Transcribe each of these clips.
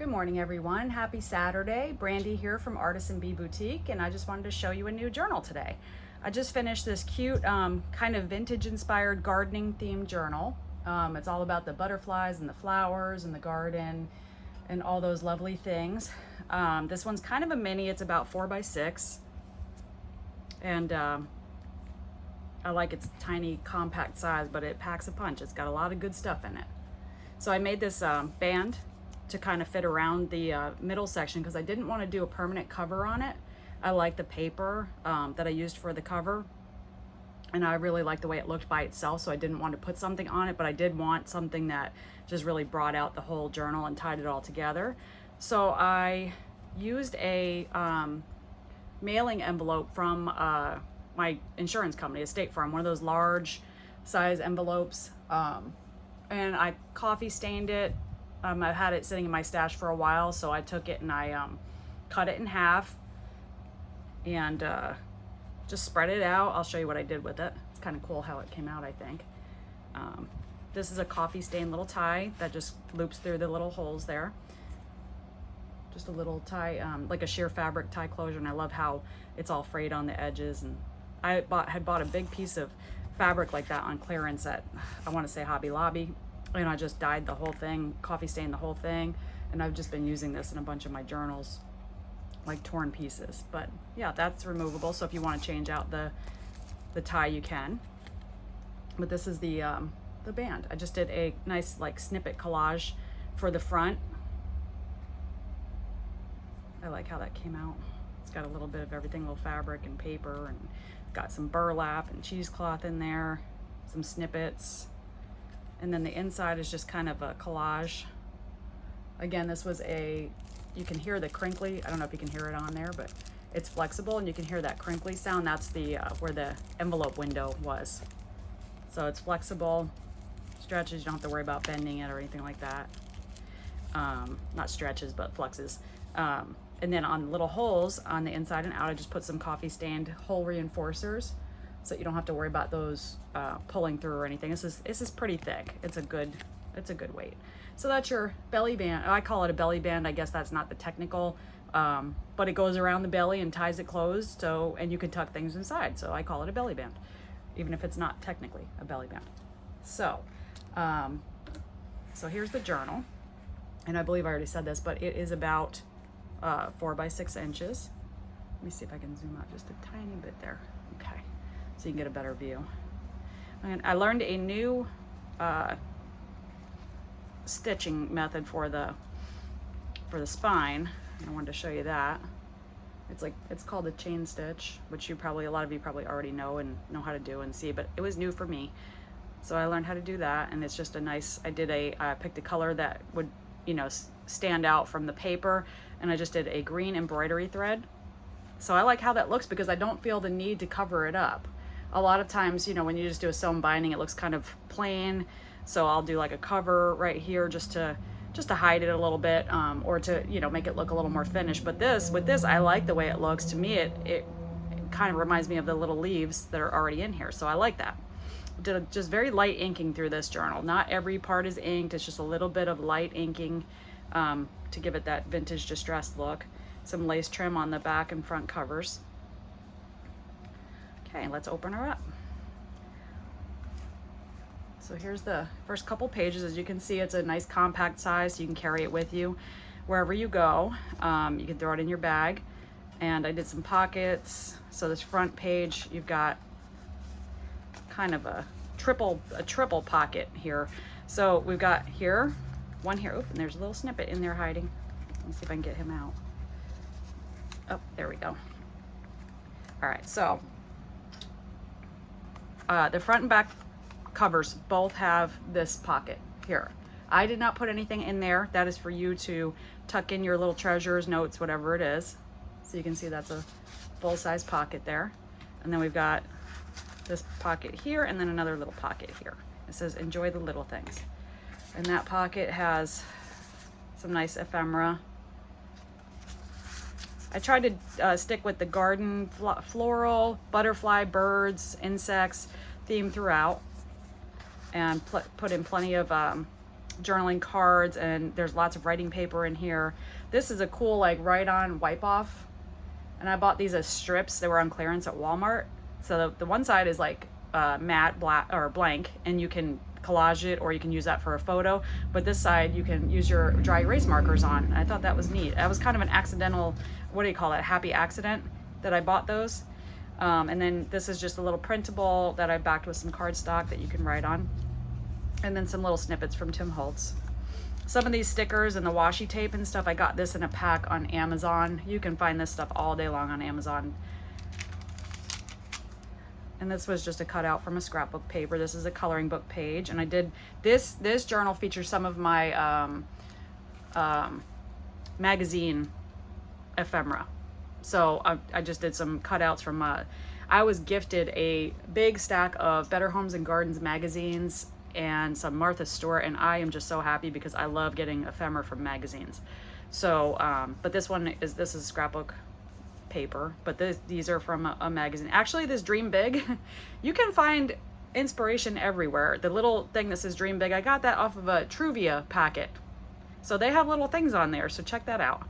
Good morning, everyone. Happy Saturday. Brandy here from Artisan Bee Boutique, and I just wanted to show you a new journal today. I just finished this cute kind of vintage inspired gardening themed journal. It's all about the butterflies and the flowers and the garden and all those lovely things. This one's kind of a mini. It's about 4x6, and I like its tiny compact size, but it packs a punch. It's got a lot of good stuff in it. So I made this band to kind of fit around the middle section because I didn't want to do a permanent cover on it. I like the paper that I used for the cover, and I really like the way it looked by itself, so I didn't want to put something on it, but I did want something that just really brought out the whole journal and tied it all together. So I used a mailing envelope from my insurance company, a State Farm, one of those large size envelopes, and I coffee stained it. I've had it sitting in my stash for a while, so I took it and I cut it in half and just spread it out. I'll show you what I did with it. It's kind of cool how it came out, I think. This is a coffee stained little tie that just loops through the little holes there. Just a little tie, like a sheer fabric tie closure, and I love how it's all frayed on the edges. And I had bought a big piece of fabric like that on clearance at, I want to say, Hobby Lobby. And I just dyed the whole thing, coffee stained the whole thing, and I've just been using this in a bunch of my journals, like torn pieces. But yeah, that's removable, so if you want to change out the tie, you can. But this is the band. I just did a nice like snippet collage for the front. I like how that came out. It's got a little bit of everything, little fabric and paper, and got some burlap and cheesecloth in there, some snippets. And then the inside is just kind of a collage. Again, this was you can hear the crinkly, I don't know if you can hear it on there, but it's flexible and you can hear that crinkly sound. That's the where the envelope window was. So it's flexible, stretches, you don't have to worry about bending it or anything like that. Not stretches, but flexes. And then on little holes on the inside and out, I just put some coffee stained hole reinforcers, so you don't have to worry about those pulling through or anything. This is pretty thick. It's a good weight. So that's your belly band. I call it a belly band. I guess that's not the technical, but it goes around the belly and ties it closed. So, and you can tuck things inside. So I call it a belly band, even if it's not technically a belly band. So, so here's the journal, and I believe I already said this, but it is about 4x6 inches. Let me see if I can zoom out just a tiny bit there. Okay. So you can get a better view. And I learned a new stitching method for the spine, and I wanted to show you that. It's called a chain stitch, which a lot of you probably already know and know how to do and see, but it was new for me. So I learned how to do that, and it's just a nice, I picked a color that would, stand out from the paper, and I just did a green embroidery thread. So I like how that looks because I don't feel the need to cover it up. A lot of times, when you just do a sewn binding, it looks kind of plain. So I'll do like a cover right here just to hide it a little bit, or to, make it look a little more finished. But with this, I like the way it looks. To me, it kind of reminds me of the little leaves that are already in here. So I like that. Did just very light inking through this journal. Not every part is inked. It's just a little bit of light inking to give it that vintage distressed look. Some lace trim on the back and front covers. Okay, let's open her up. So here's the first couple pages. As you can see, it's a nice compact size, so you can carry it with you wherever you go. You can throw it in your bag. And I did some pockets. So this front page, you've got kind of a triple pocket here. So we've got here, one here. Oop, and there's a little snippet in there hiding. Let's see if I can get him out. Oh, there we go. All right, so the front and back covers both have this pocket here. I did not put anything in there. That is for you to tuck in your little treasures, notes, whatever it is. So you can see that's a full-size pocket there. And then we've got this pocket here, and then another little pocket here. It says, enjoy the little things. And that pocket has some nice ephemera. I tried to stick with the garden, floral, butterfly, birds, insects theme throughout, and put in plenty of journaling cards, and there's lots of writing paper in here. This is a cool like write-on wipe-off, and I bought these as strips. They were on clearance at Walmart. So the one side is like matte black or blank, and you can collage it or you can use that for a photo, but this side you can use your dry erase markers on. And I thought that was neat. That was kind of an accidental, what do you call it, happy accident that I bought those. And then this is just a little printable that I backed with some cardstock that you can write on, and then some little snippets from Tim Holtz. Some of these stickers and the washi tape and stuff, I got this in a pack on Amazon. You can find this stuff all day long on Amazon. And this was just a cutout from a scrapbook paper. This is a coloring book page, and I did this journal features some of my magazine ephemera. So I just did some cutouts from I was gifted a big stack of Better Homes and Gardens magazines and some Martha Stewart, and I am just so happy because I love getting ephemera from magazines. So but this is scrapbook paper, but these are from a magazine. Actually, this Dream Big, you can find inspiration everywhere. The little thing that says Dream Big, I got that off of a Truvia packet. So they have little things on there, so check that out.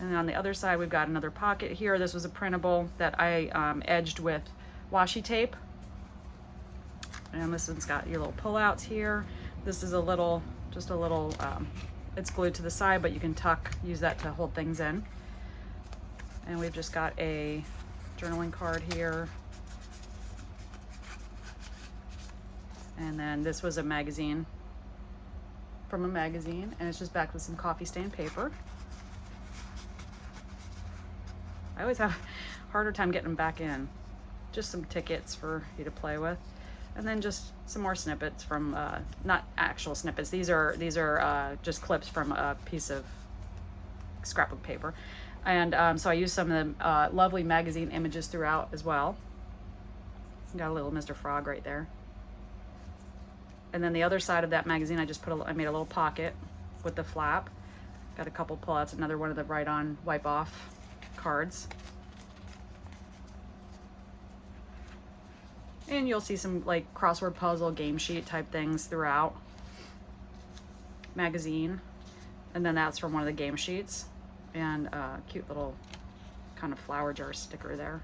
And then on the other side, we've got another pocket here. This was a printable that I edged with washi tape. And this one's got your little pullouts here. This is just a little, it's glued to the side, but you can use that to hold things in. And we've just got a journaling card here. And then this was a magazine, from a magazine, and it's just backed with some coffee stain paper. I always have a harder time getting them back in. Just some tickets for you to play with. And then just some more snippets from, not actual snippets, these are just clips from a piece of scrapbook paper. And so I used some of the lovely magazine images throughout as well. Got a little Mr. Frog right there. And then the other side of that magazine, I made a little pocket with the flap. Got a couple pullouts, another one of the write-on wipe-off cards. And you'll see some like crossword puzzle, game sheet type things throughout. Magazine. And then that's from one of the game sheets. And a cute little kind of flower jar sticker there.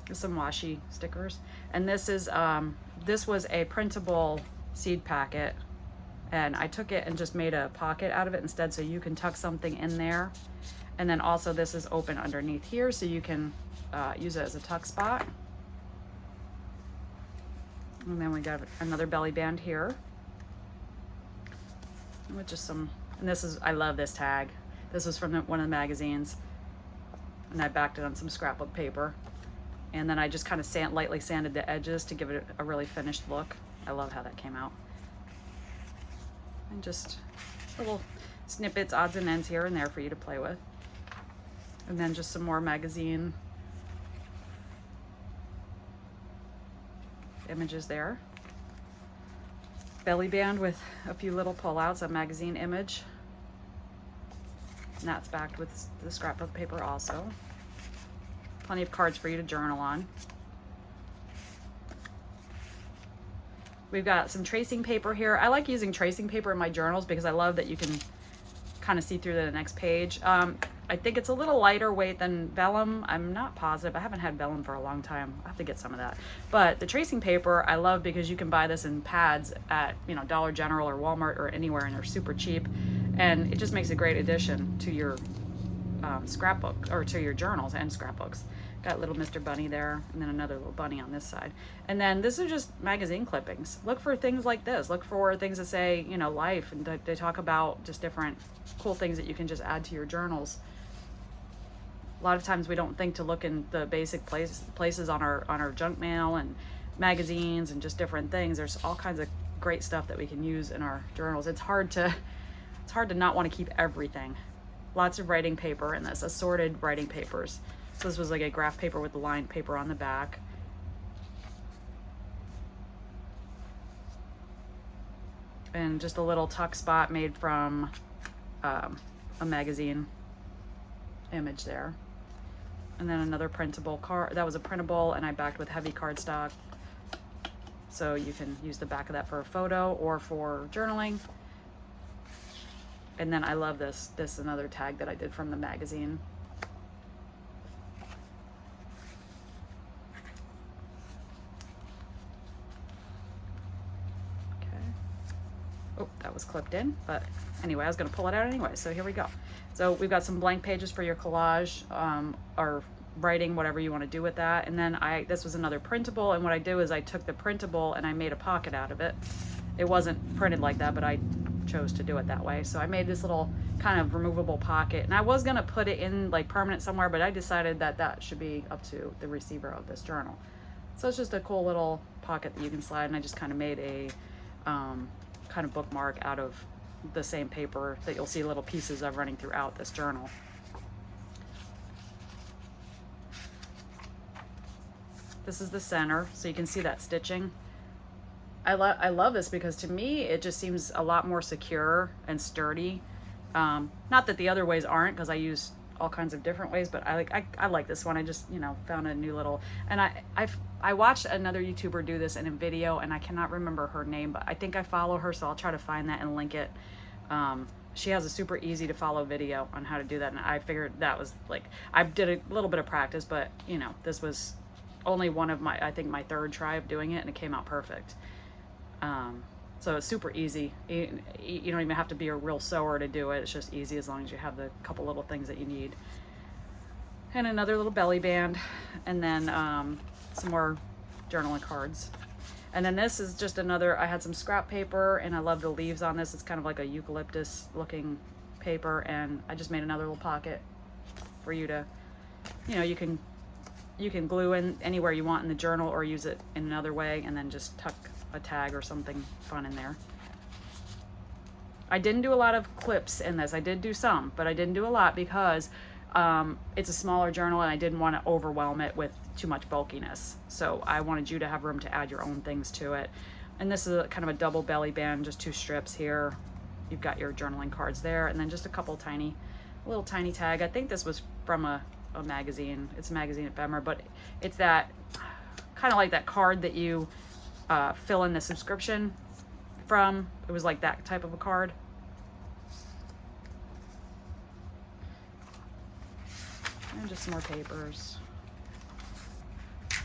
There's some washi stickers. And this was a printable seed packet. And I took it and just made a pocket out of it instead, so you can tuck something in there. And then also this is open underneath here, so you can use it as a tuck spot. And then we got another belly band here with just some, and I love this tag. This was from one of the magazines, and I backed it on some scrapbook paper. And then I just kind of lightly sanded the edges to give it a really finished look. I love how that came out. And just little snippets, odds and ends here and there for you to play with. And then just some more magazine images there. Belly band with a few little pullouts, a magazine image. And that's backed with the scrapbook paper also. Plenty of cards for you to journal on. We've got some tracing paper here. I like using tracing paper in my journals because I love that you can kind of see through the next page. I think it's a little lighter weight than vellum. I'm not positive. I haven't had vellum for a long time. I have to get some of that. But the tracing paper I love because you can buy this in pads at Dollar General or Walmart or anywhere, and they're super cheap. And it just makes a great addition to your scrapbook, or to your journals and scrapbooks. Got little Mr. Bunny there, and then another little bunny on this side. And then this is just magazine clippings. Look for things like this. Look for things that say, life, and they talk about just different cool things that you can just add to your journals. A lot of times we don't think to look in the basic places on our junk mail and magazines and just different things. There's all kinds of great stuff that we can use in our journals. It's hard to not want to keep everything. Lots of writing paper in this, assorted writing papers. So this was like a graph paper with the lined paper on the back. And just a little tuck spot made from a magazine image there. And then another printable card. That was a printable, and I backed with heavy cardstock So you can use the back of that for a photo or for journaling. And then I love this. This is another tag that I did from the magazine. Oh, that was clipped in, but anyway, I was gonna pull it out anyway, so here we go. So we've got some blank pages for your collage, or writing, whatever you wanna do with that. And then this was another printable, and what I did was I took the printable and I made a pocket out of it. It wasn't printed like that, but I chose to do it that way. So I made this little kind of removable pocket, and I was gonna put it in like permanent somewhere, but I decided that that should be up to the receiver of this journal. So it's just a cool little pocket that you can slide, and I just kind of made a, kind of bookmark out of the same paper that you'll see little pieces of running throughout this journal. This is the center, so you can see that stitching. I love this because to me it just seems a lot more secure and sturdy. Not that the other ways aren't, because I use all kinds of different ways, but I like this one. I just, you know, found a new little, and I watched another YouTuber do this in a video, and I cannot remember her name, but I think I follow her, so I'll try to find that and link it. She has a super easy to follow video on how to do that, and I figured that was like, I did a little bit of practice, but you know, this was only one of my, I think my third try of doing it, and it came out perfect. So it's super easy. You don't even have to be a real sewer to do it. It's just easy as long as you have the couple little things that you need. And another little belly band, and then some more journaling cards. And then this is just another, I had some scrap paper, and I love the leaves on this. It's kind of like a eucalyptus looking paper, and I just made another little pocket for you to, you know, you can glue in anywhere you want in the journal, or use it in another way, and then just tuck a tag or something fun in there. I didn't do a lot of clips in this. I did do some, but I didn't do a lot because it's a smaller journal, and I didn't want to overwhelm it with too much bulkiness. So I wanted you to have room to add your own things to it. And this is kind of a double belly band, just 2 strips here. You've got your journaling cards there, and then just a couple little tiny tag. I think this was from a magazine. It's a magazine ephemera, but it's that kind of like that card that you fill in the subscription from. It was like that type of a card. And just some more papers.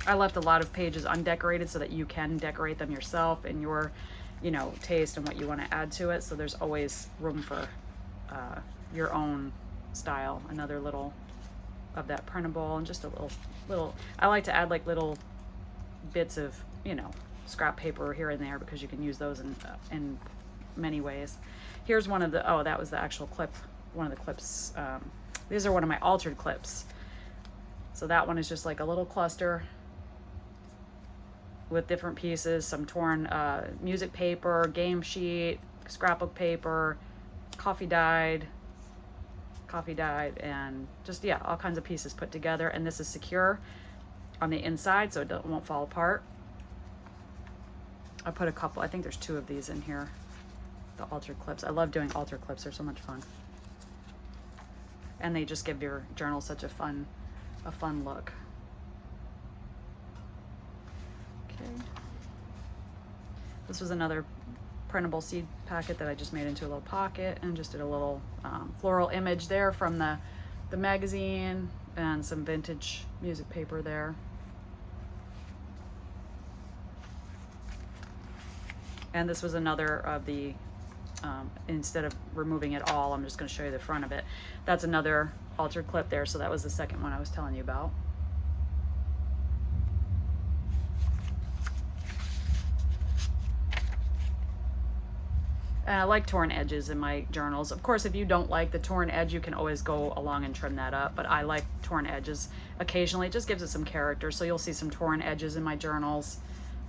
I left a lot of pages undecorated so that you can decorate them yourself in your, you know, taste and what you want to add to it. So there's always room for your own style. Another little of that printable, and just a little, I like to add like little bits of, you know, scrap paper here and there, because you can use those in many ways. Here's one of the, oh, that was the actual clip, one of the clips. These are one of my altered clips. So that one is just like a little cluster with different pieces, some torn music paper, game sheet, scrapbook paper, coffee dyed, and just, yeah, all kinds of pieces put together. And this is secure on the inside, so it won't fall apart. I put a couple, I think there's 2 of these in here, the altered clips. I love doing altered clips, they're so much fun. And they just give your journal such a fun look. Okay. This was another printable seed packet that I just made into a little pocket, and just did a little floral image there from the magazine, and some vintage music paper there. And this was another of the, instead of removing it all, I'm just going to show you the front of it. That's another altered clip there, so that was the second one I was telling you about. And I like torn edges in my journals. Of course, if you don't like the torn edge, you can always go along and trim that up, but I like torn edges occasionally. It just gives it some character, so you'll see some torn edges in my journals.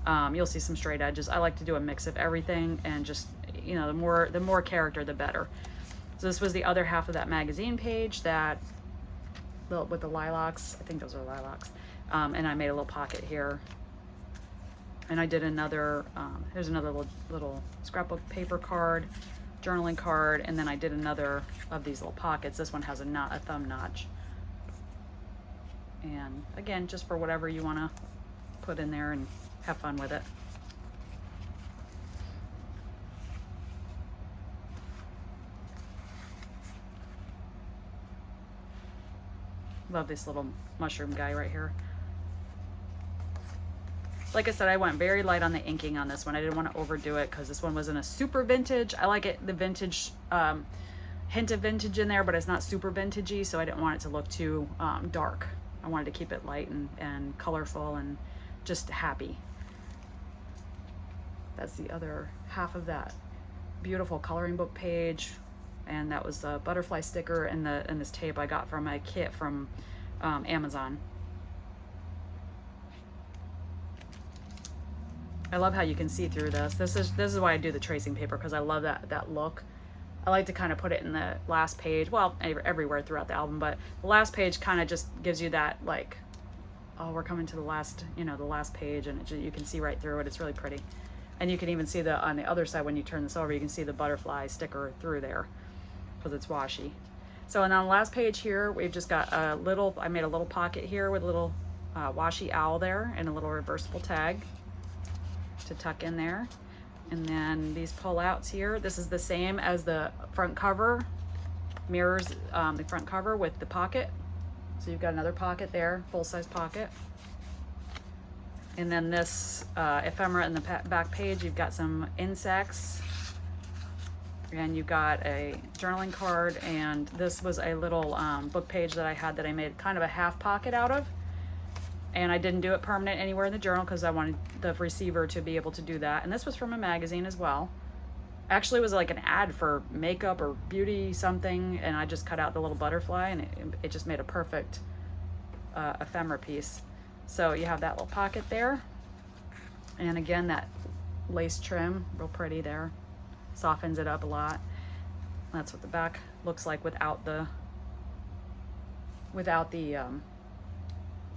You'll see some straight edges. I like to do a mix of everything, and just, you know, the more character, the better. So this was the other half of that magazine page, that with the lilacs. I think those are lilacs. And I made a little pocket here. And I did another, here's another little scrapbook paper card, journaling card, and then I did another of these little pockets. This one has a thumb notch. And again, just for whatever you want to put in there and have fun with it. Love this little mushroom guy right here. Like I said, I went very light on the inking on this one. I didn't want to overdo it because this one wasn't a super vintage. I like it, the vintage, hint of vintage in there, but it's not super vintagey, so I didn't want it to look too dark. I wanted to keep it light and colorful and just happy. That's the other half of that beautiful coloring book page. And that was the butterfly sticker and this tape I got from a kit from Amazon. I love how you can see through this. This is why I do the tracing paper, because I love that look. I like to kind of put it in the last page, well, everywhere throughout the album, but the last page kind of just gives you that, like, oh, we're coming to the last, you know, the last page, and you can see right through it. It's really pretty. And you can even see on the other side, when you turn this over, you can see the butterfly sticker through there, because it's washi. So, and on the last page here, we've just got I made a little pocket here with a little washi owl there and a little reversible tag to tuck in there. And then these pull-outs here, this is the same as the front cover, mirrors the front cover with the pocket. So you've got another pocket there, full-size pocket. And then this ephemera in the back page, you've got some insects, and you've got a journaling card, and this was a little book page that I had that I made kind of a half pocket out of. And I didn't do it permanent anywhere in the journal because I wanted the receiver to be able to do that. And this was from a magazine as well. Actually, it was like an ad for makeup or beauty something, and I just cut out the little butterfly, and it just made a perfect ephemera piece. So you have that little pocket there. And again, that lace trim, real pretty there. Softens it up a lot. That's what the back looks like without the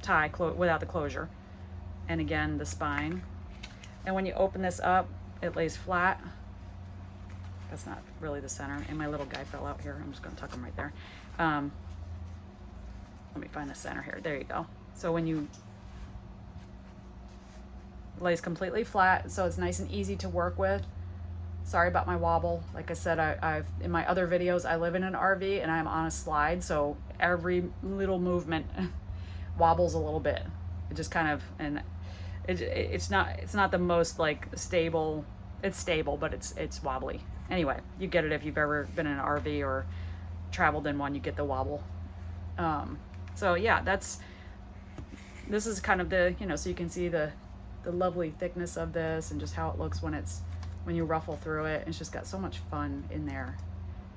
tie, without the closure. And again, the spine. And when you open this up, it lays flat. That's not really the center, and my little guy fell out here. I'm just going to tuck him right there. Let me find the center here. There you go. So when you lays completely flat, so it's nice and easy to work with. Sorry about my wobble. Like I said, I've in my other videos, I live in an RV and I'm on a slide, so every little movement wobbles a little bit. It just kind of, and it's not the most like stable. It's stable, but it's wobbly. Anyway, you get it if you've ever been in an RV or traveled in one. You get the wobble. So yeah, this is kind of the, you know, so you can see the lovely thickness of this and just how it looks when you ruffle through it. It's just got so much fun in there.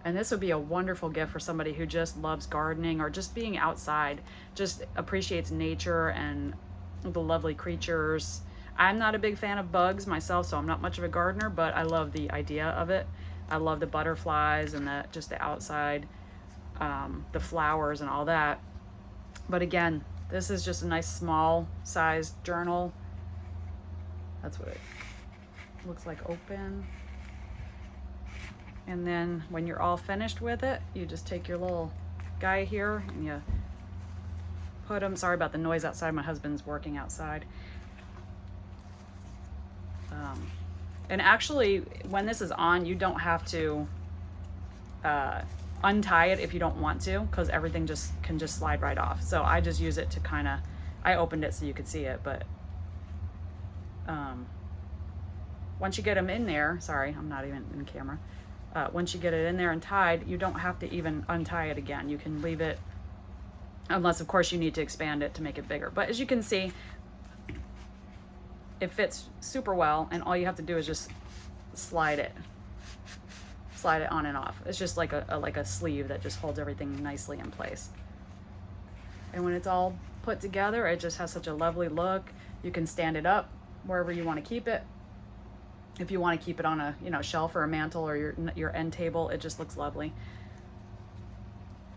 And this would be a wonderful gift for somebody who just loves gardening or just being outside, just appreciates nature and the lovely creatures. I'm not a big fan of bugs myself, so I'm not much of a gardener, but I love the idea of it. I love the butterflies and just the outside, the flowers and all that. But again, this is just a nice small sized journal. That's what it looks like open. And then when you're all finished with it, you just take your little guy here and you put him, sorry about the noise outside, my husband's working outside. And actually, when this is on, you don't have to untie it if you don't want to, because everything can just slide right off. So I just use it to kind of, I opened it so you could see it, but once you get them in there, sorry, I'm not even in camera. Once you get it in there and tied, you don't have to even untie it again. You can leave it, unless of course you need to expand it to make it bigger. But as you can see, it fits super well, and all you have to do is just slide it on and off. It's just like a sleeve that just holds everything nicely in place. And when it's all put together, it just has such a lovely look. You can stand it up wherever you want to keep it. If you want to keep it on a shelf or a mantle or your end table, it just looks lovely.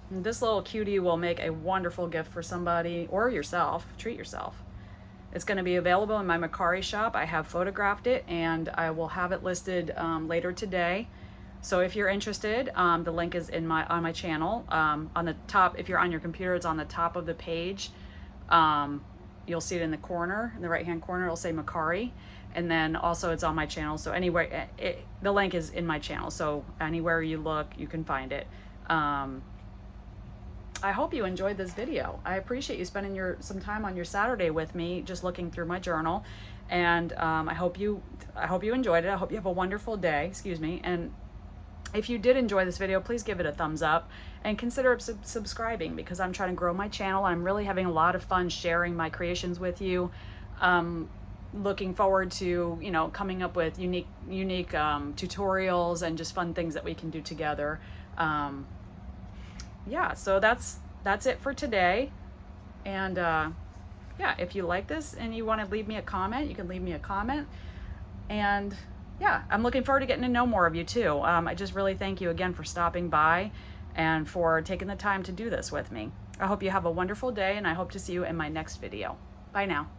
And this little cutie will make a wonderful gift for somebody or yourself. Treat yourself. It's going to be available in my Mercari shop. I have photographed it, and I will have it listed later today. So if you're interested, the link is on my channel. On the top, if you're on your computer, it's on the top of the page. You'll see it in the corner, in the right-hand corner. It'll say Mercari. And then also it's on my channel. So anywhere, the link is in my channel. So anywhere you look, you can find it. I hope you enjoyed this video. I appreciate you spending some time on your Saturday with me, just looking through my journal. And I hope you enjoyed it. I hope you have a wonderful day. Excuse me. And if you did enjoy this video, please give it a thumbs up and consider subscribing, because I'm trying to grow my channel. I'm really having a lot of fun sharing my creations with you. Looking forward to, you know, coming up with unique tutorials and just fun things that we can do together. Yeah, so that's it for today. And yeah, if you like this and you want to leave me a comment, you can leave me a comment. And yeah, I'm looking forward to getting to know more of you too. I just really thank you again for stopping by and for taking the time to do this with me. I hope you have a wonderful day, and I hope to see you in my next video. Bye now.